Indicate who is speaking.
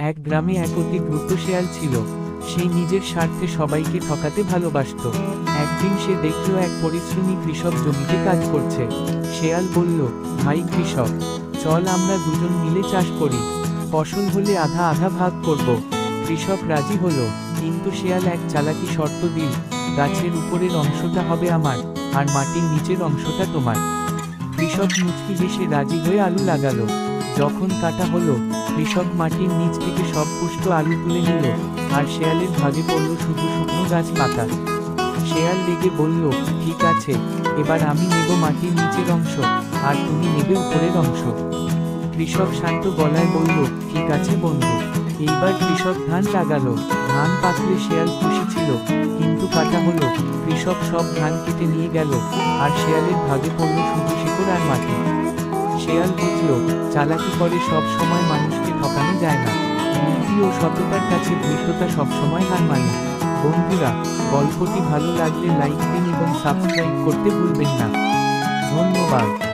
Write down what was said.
Speaker 1: এক গ্রামে এক অতি দ্রুত শেয়াল ছিল। সে নিজের স্বার্থে সবাইকে ঠকাতে ভালোবাসত। একদিন সে দেখল এক পরিশ্রমী কৃষক জমিতে কাজ করছে। শেয়াল বলল, ভাই কৃষক, চল আমরা দুজন মিলে চাষ করি। ফসল হলে আধা আধা ভাগ করব। কৃষক রাজি হলো, কিন্তু শেয়াল এক চালাকি শর্ত দিল, গাছের উপরের অংশটা হবে আমার, আর মাটির নিচের অংশটা তোমার। কৃষক মুচকি হেসে রাজি হয়ে আলু লাগালো। যখন কাটা হলো, কৃষক মাটির নিচ থেকে সব পুষ্ট আলু তুলে নিল, আর শেয়ালের ভাগে পড়ল শুধু শুকনো গাছ পাতা। শেয়াল রেগে বলল, ঠিক আছে, এবার আমি নেব মাটির নিচের অংশ, আর তুমি নেবে উপরের অংশ। কৃষক শান্ত গলায় বলল, ঠিক আছে বন্ধু। এইবার কৃষক ধান লাগালো। ধান পাকলে শেয়াল খুশি ছিল, কিন্তু কাটা হলো। কৃষক সব ধান কেটে নিয়ে গেল, আর শেয়ালের ভাগে পড়ল শুধু শিকড় আর মাটি। শেয়াল বুঝল, চালাকি করে সব সময় মানুষকে ঠকানো যায় না। বুদ্ধি ও সততার কাছে ধৃষ্টতা সবসময় হার মানে। বন্ধুরা, গল্পটি ভালো লাগলে লাইক দিন এবং সাবস্ক্রাইব করতে ভুলবেন না। ধন্যবাদ।